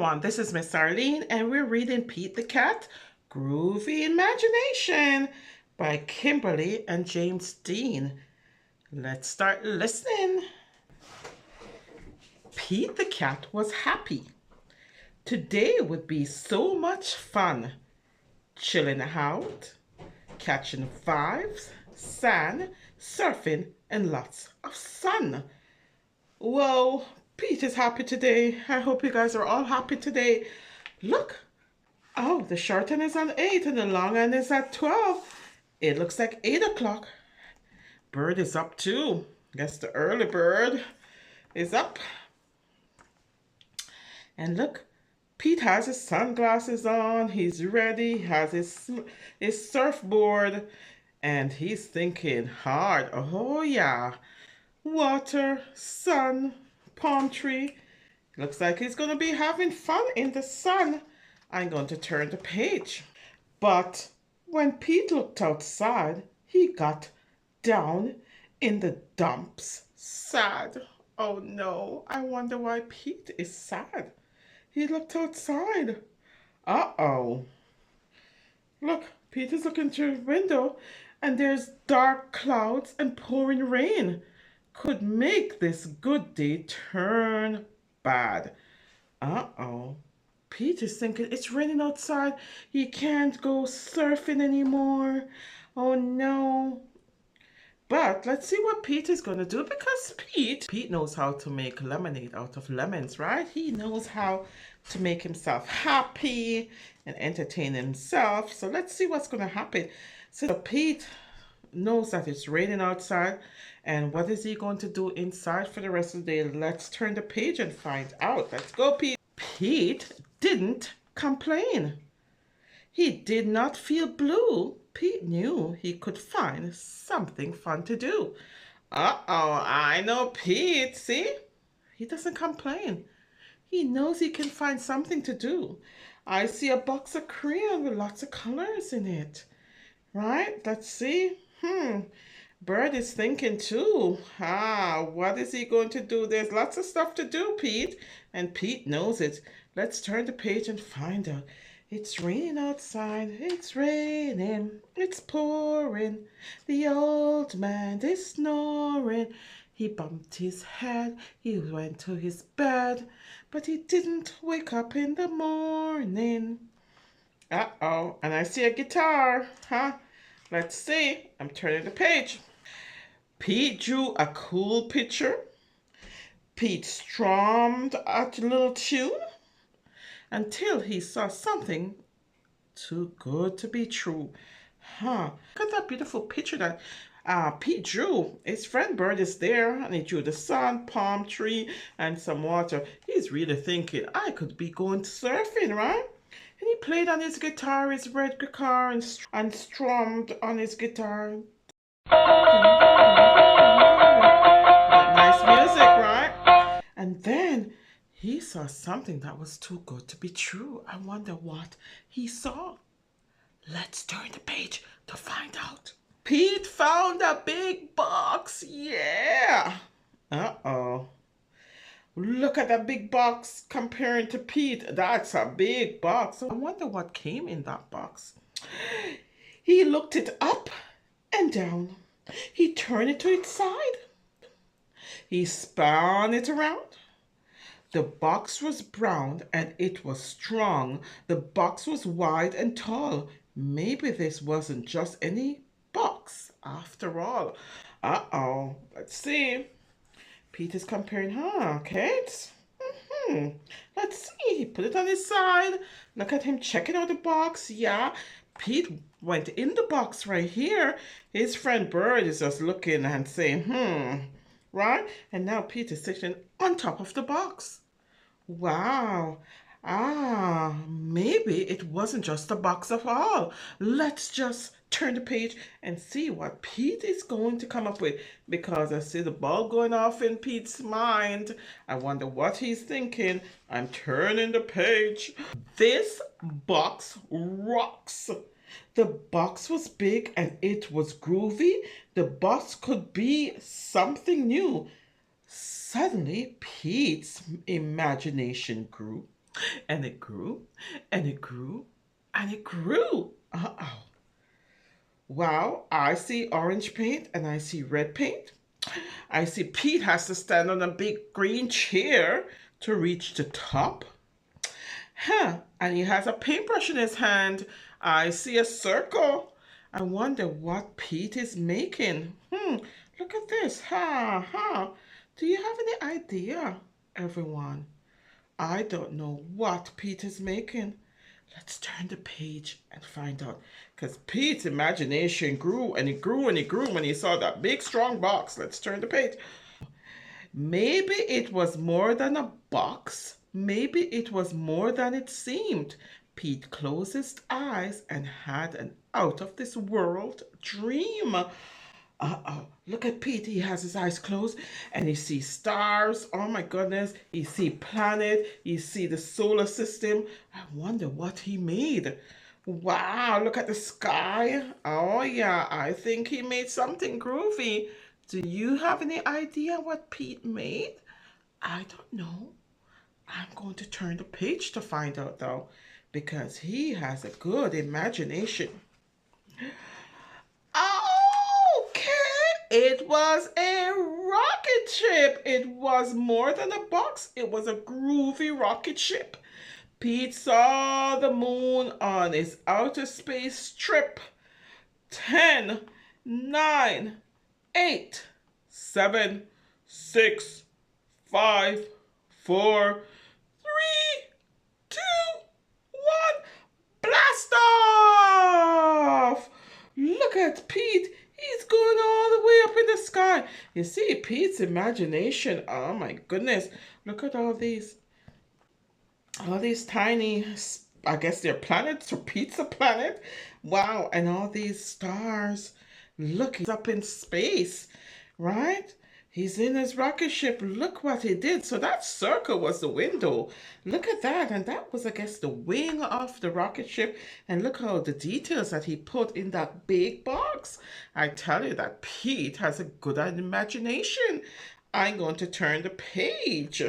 everyone, this is Miss Arlene and we're reading Pete the Cat Groovy Imagination by Kimberly and James Dean. Let's start listening. Pete the Cat was happy. Today would be so much fun. Chilling out, catching vibes, sand, surfing, and lots of sun. Whoa, Pete is happy today. I hope you guys are all happy today. Look. Oh, the short end is on 8 and the long end is at 12. It looks like 8 o'clock. Bird is up too. Guess the early bird is up. And look, Pete has his sunglasses on. He's ready. He has his surfboard. And he's thinking hard. Oh, yeah. Water, sun, palm tree. Looks like he's going to be having fun in the sun. I'm going to turn the page. But when Pete looked outside, he got down in the dumps. Sad. Oh no, I wonder why Pete is sad. He looked outside. Uh-oh. Look, Pete is looking through the window and there's dark clouds and pouring rain. Could make this good day turn bad. Uh-oh. Pete is thinking it's raining outside. He can't go surfing anymore. Oh no. But let's see what Pete is going to do, because Pete knows how to make lemonade out of lemons, right? He knows how to make himself happy and entertain himself. So let's see what's going to happen. So Pete knows that it's raining outside, and what is he going to do inside for the rest of the day? Let's turn the page and find out. Let's go, Pete. Pete didn't complain. He did not feel blue. Pete knew he could find something fun to do. Uh-oh, I know Pete. See? He doesn't complain. He knows he can find something to do. I see a box of crayon with lots of colors in it. Right? Let's see. Bird is thinking too. What is he going to do? There's lots of stuff to do, Pete. And Pete knows it. Let's turn the page and find out. It's raining outside. It's raining. It's pouring. The old man is snoring. He bumped his head. He went to his bed. But he didn't wake up in the morning. Uh-oh. And I see a guitar. Let's see. I'm turning the page. Pete drew a cool picture. Pete strummed a little tune until he saw something too good to be true. Look at that beautiful picture that Pete drew. His friend Bird is there, and he drew the sun, palm tree, and some water. He's really thinking, I could be going surfing, right? And he played on his guitar, his red guitar, and strummed on his guitar. Nice music, right? And then he saw something that was too good to be true. I wonder what he saw. Let's turn the page to find out. Pete found a big box. Yeah. Uh-oh. Look at that big box comparing to Pete. That's a big box. I wonder what came in that box. He looked it up and down. He turned it to its side. He spun it around. The box was brown and it was strong. The box was wide and tall. Maybe this wasn't just any box after all. Uh-oh. Let's see. Pete is comparing, Kate? Let's see. He put it on his side. Look at him checking out the box. Yeah. Pete went in the box right here. His friend Bird is just looking and saying, right? And now Pete is sitting on top of the box. Wow. Maybe it wasn't just a box at all. Let's just turn the page and see what Pete is going to come up with, because I see the bulb going off in Pete's mind. I wonder what he's thinking. I'm turning the page. This box rocks. The box was big and it was groovy. The box could be something new. Suddenly, Pete's imagination grew. And it grew, and it grew, and it grew. Wow, I see orange paint and I see red paint. I see Pete has to stand on a big green chair to reach the top. Huh, and he has a paintbrush in his hand. I see a circle. I wonder what Pete is making. Look at this. Do you have any idea, everyone? I don't know what Pete is making. Let's turn the page and find out. Because Pete's imagination grew and it grew and it grew when he saw that big strong box. Let's turn the page. Maybe it was more than a box. Maybe it was more than it seemed. Pete closed his eyes and had an out of this world dream. Look at Pete. He has his eyes closed and he sees stars. Oh my goodness. He see planet. He see the solar system. I wonder what he made. Wow, look at the sky. Oh yeah, I think he made something groovy. Do you have any idea what Pete made? I don't know. I'm going to turn the page to find out though, because he has a good imagination. Okay, it was a rocket ship. It was more than a box. It was a groovy rocket ship. Pete saw the moon on his outer space trip. 10, 9, 8, 7, 6, 5, 4, 3, 2, 1. Blast off! Look at Pete. He's going all the way up in the sky. You see Pete's imagination. Oh my goodness. Look at all these tiny, I guess they're planets or pizza planet. Wow, and all these stars. Look, he's up in space, right? He's in his rocket ship. Look what he did. So that circle was the window. Look at that. And that was, I guess, the wing of the rocket ship. And look how the details that he put in that big box. I tell you that Pete has a good imagination. I'm going to turn the page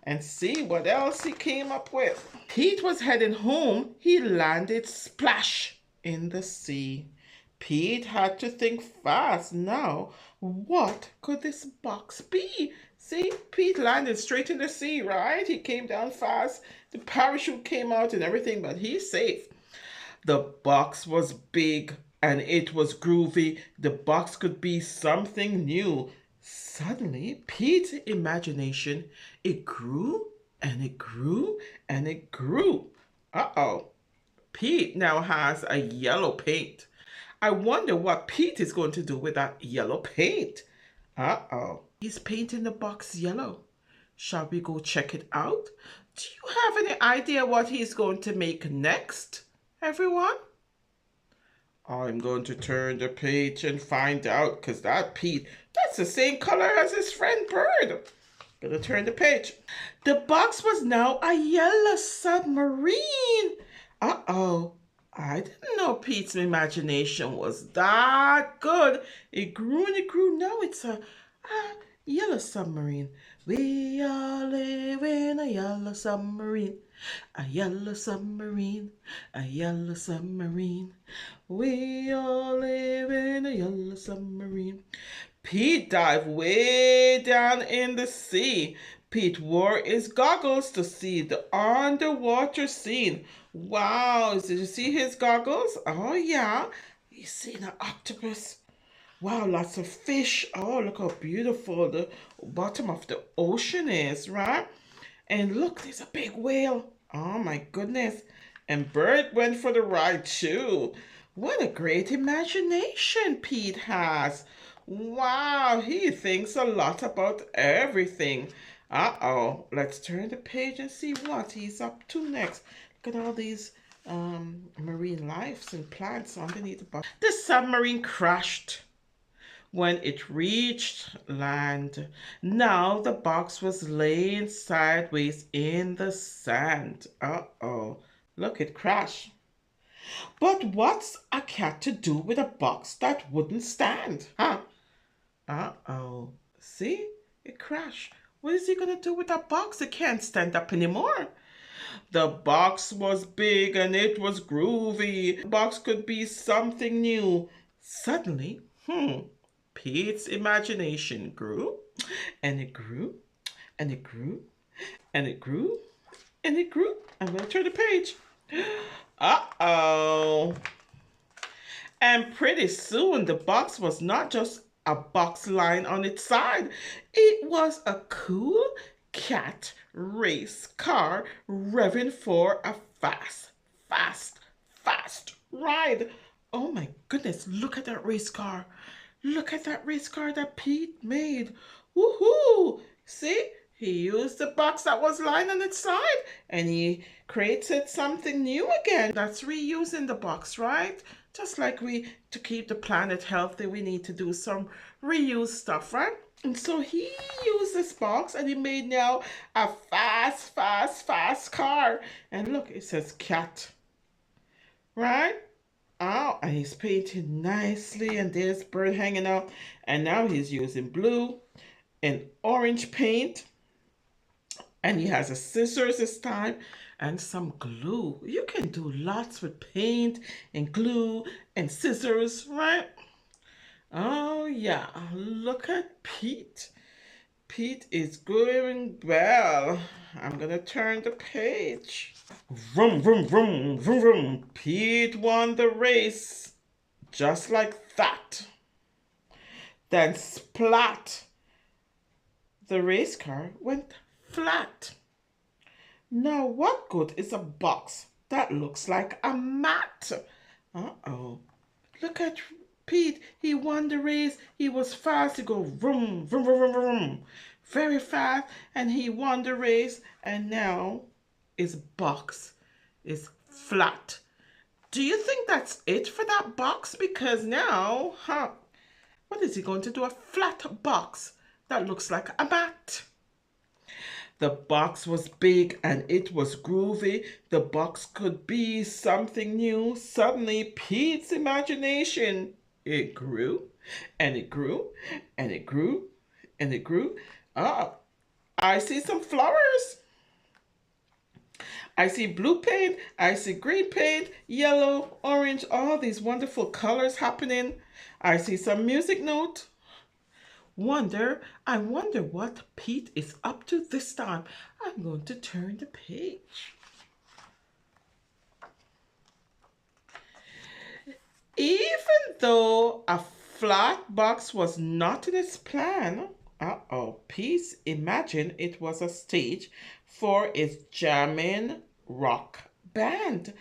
and see what else he came up with. Pete was heading home. He landed splash in the sea. Pete had to think fast now. What could this box be? See, Pete landed straight in the sea, right? He came down fast. The parachute came out and everything, but he's safe. The box was big and it was groovy. The box could be something new. Suddenly, Pete's imagination, it grew and it grew and it grew. Pete now has a yellow paint. I wonder what Pete is going to do with that yellow paint. He's painting the box yellow. Shall we go check it out? Do you have any idea what he's going to make next, everyone? I'm going to turn the page and find out, because that Pete, that's the same color as his friend Bird. Gonna turn the page. The box was now a yellow submarine. I didn't know Pete's imagination was that good. It grew and it grew. Now it's a yellow submarine. We all live in a yellow submarine. A yellow submarine. A yellow submarine. We all live in a yellow submarine. Pete dived way down in the sea. Pete wore his goggles to see the underwater scene. Wow, did you see his goggles? Oh yeah, he's seen an octopus. Wow, lots of fish. Oh, look how beautiful the bottom of the ocean is, right? And look, there's a big whale. Oh my goodness. And Bert went for the ride too. What a great imagination Pete has. Wow, he thinks a lot about everything. Let's turn the page and see what he's up to next. Look at all these marine lives and plants underneath the box. The submarine crashed when it reached land. Now the box was laying sideways in the sand. Look, it crashed. But what's a cat to do with a box that wouldn't stand? See? It crashed. What is he going to do with that box? It can't stand up anymore. The box was big and it was groovy. The box could be something new. Suddenly, Pete's imagination grew and it grew and it grew and it grew and it grew. I'm going to turn the page. Uh-oh. And pretty soon the box was not just a box lying on its side. It was a cool cat race car revving for a fast ride. Oh my goodness, look at that race car. Look at that race car that Pete made. Woohoo! See? He used the box that was lying on its side and he created something new again. That's reusing the box, right? Just like to keep the planet healthy, we need to do some reuse stuff, right? And so he used this box and he made now a fast car. And look, it says cat, right? Oh, and he's painted nicely and there's bird hanging out. And now he's using blue and orange paint. And he has a scissors this time and some glue. You can do lots with paint and glue and scissors, right? Oh yeah, look at Pete. Pete is going well. I'm gonna turn the page. Vroom, vroom, vroom, vroom, vroom. Pete won the race. Just like that. Then splat. The race car went flat. Now what good is a box that looks like a mat? Uh-oh. Look at Pete. He won the race. He was fast. He go vroom, vroom, vroom, vroom, vroom. Very fast. And he won the race. And now his box is flat. Do you think that's it for that box? Because now, what is he going to do? A flat box that looks like a mat. The box was big and it was groovy. The box could be something new. Suddenly, Pete's imagination, it grew and it grew and it grew and it grew. Ah, I see some flowers. I see blue paint. I see green paint, yellow, orange, all these wonderful colors happening. I see some music note. I wonder what Pete is up to this time. I'm going to turn the page. Even though a flat box was not in his plan, Pete imagined it was a stage for his jamming rock band.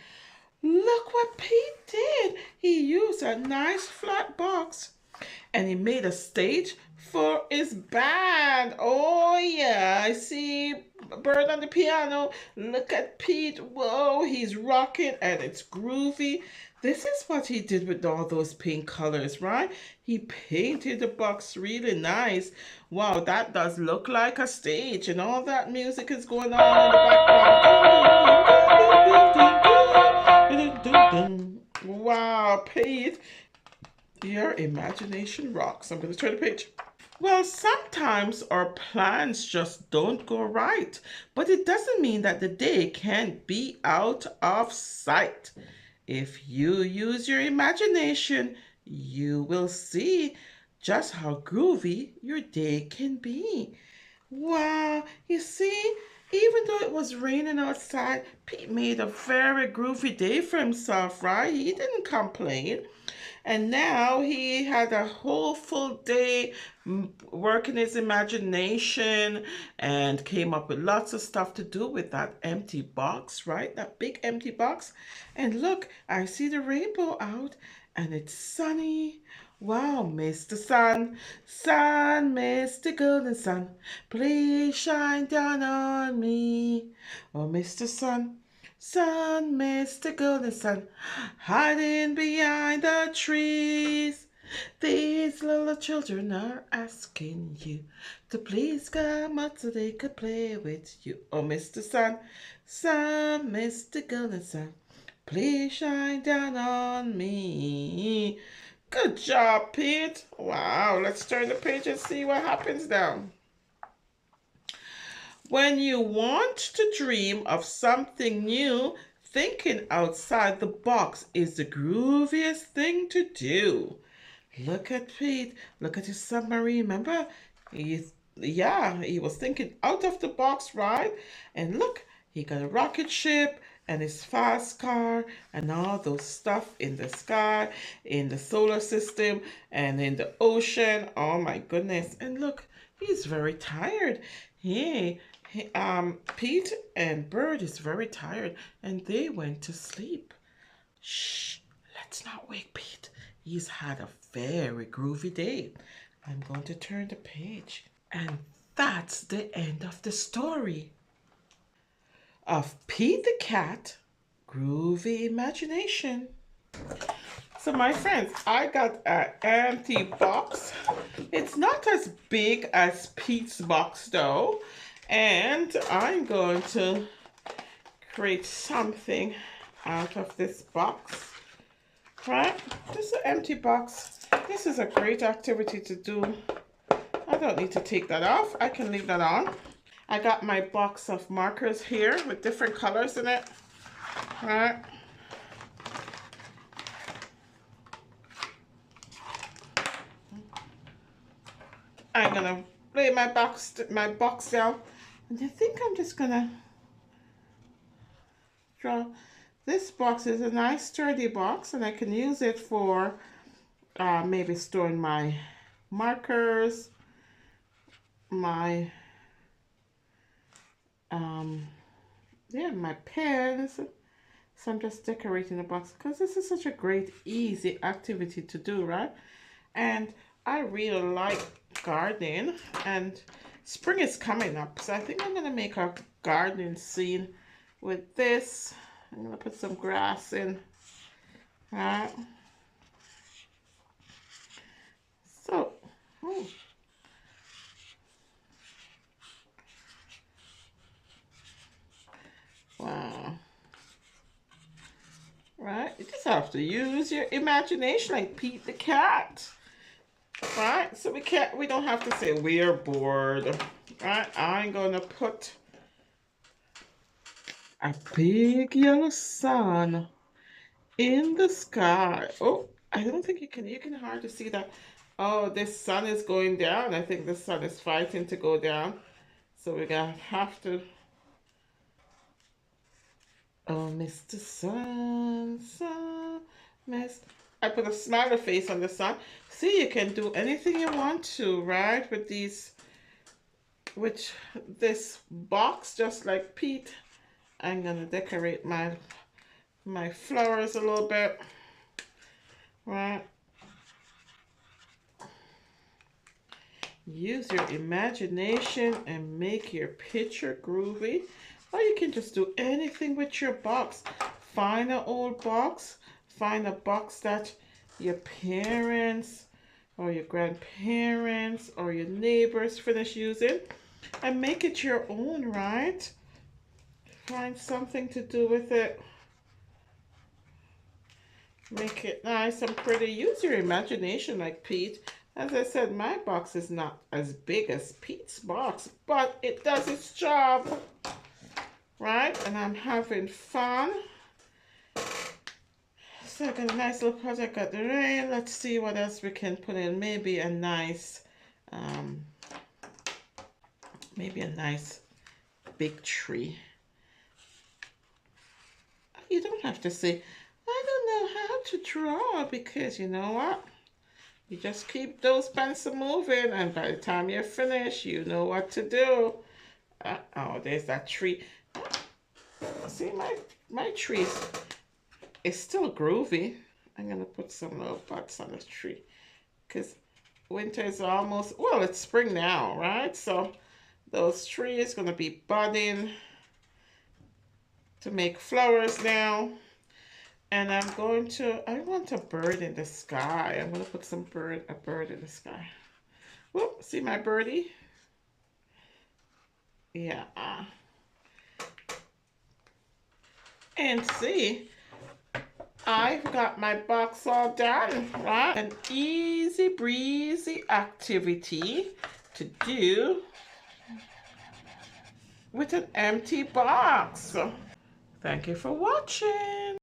Look what Pete did. He used a nice flat box and he made a stage for his band. Oh yeah, I see Bird on the piano. Look at Pete. Whoa, he's rocking and it's groovy. This is what he did with all those pink colors, right? He painted the box really nice. Wow, that does look like a stage and all that music is going on in the background. Wow, Pete, your imagination rocks. I'm going to turn the page. Well, sometimes our plans just don't go right, but it doesn't mean that the day can't be out of sight. If you use your imagination, you will see just how groovy your day can be. Wow, you see, even though it was raining outside, Pete made a very groovy day for himself, right? He didn't complain. And now he had a whole full day working his imagination and came up with lots of stuff to do with that empty box, right? That big empty box. And look, I see the rainbow out and it's sunny. Wow, Mr. Sun, sun, Mr. Golden Sun, please shine down on me. Oh, Mr. Sun, sun, Mr. Golden Sun, hiding behind the trees. These little children are asking you to please come out so they could play with you. Oh, Mr. Sun, sun, Mr. Golden Sun, please shine down on me. Good job, Pete. Wow, let's turn the page and see what happens now. When you want to dream of something new, thinking outside the box is the grooviest thing to do. Look at Pete. Look at his submarine. Remember? Yeah, he was thinking out of the box, right? And look, he got a rocket ship and his fast car and all those stuff in the sky, in the solar system, and in the ocean. Oh my goodness. And look, he's very tired. Pete and Bird is very tired and they went to sleep. Shh, let's not wake Pete. He's had a very groovy day. I'm going to turn the page. And that's the end of the story of Pete the Cat, Groovy Imagination. So my friends, I got an empty box. It's not as big as Pete's box though. And I'm going to create something out of this box. Right? This is an empty box. This is a great activity to do. I don't need to take that off. I can leave that on. I got my box of markers here with different colors in it. Right? I'm gonna lay my box down, and I think I'm just gonna draw. This box is a nice sturdy box, and I can use it for maybe storing my markers, my my pens. So I'm just decorating the box because this is such a great easy activity to do, right? And I really like gardening, and spring is coming up, so I think I'm gonna make a gardening scene with this. I'm gonna put some grass in. Right. So, wow. Right, you just have to use your imagination like Pete the Cat. Right, so we don't have to say we're bored. Right, I'm gonna put a big yellow sun in the sky. Oh, I don't think you can hardly see that. Oh, this sun is going down. I think the sun is fighting to go down. So we're gonna have to. Oh, Mr. Sun, sun, Mr. I put a smiley face on the sun. See, you can do anything you want to, right? With this box, just like Pete. I'm gonna decorate my flowers a little bit, right? Use your imagination and make your picture groovy. Or you can just do anything with your box. Find an old box. Find a box that your parents or your grandparents or your neighbors finish using and make it your own, right? Find something to do with it. Make it nice and pretty. Use your imagination like Pete. As I said, my box is not as big as Pete's box, but it does its job. Right? And I'm having fun. So I got a nice little project, got the rain. Let's see what else we can put in. Maybe a nice big tree. You don't have to say, I don't know how to draw, because you know what? You just keep those pencils moving, and by the time you're finished, you know what to do. Oh, there's that tree. See, my tree is still groovy. I'm gonna put some little buds on the tree because winter is almost, well, it's spring now, right? So those trees gonna be budding to make flowers now. And I want a bird in the sky. I'm gonna put a bird in the sky. Whoop, see my birdie? Yeah. And see, I've got my box all done, right? An easy breezy activity to do with an empty box. Thank you for watching.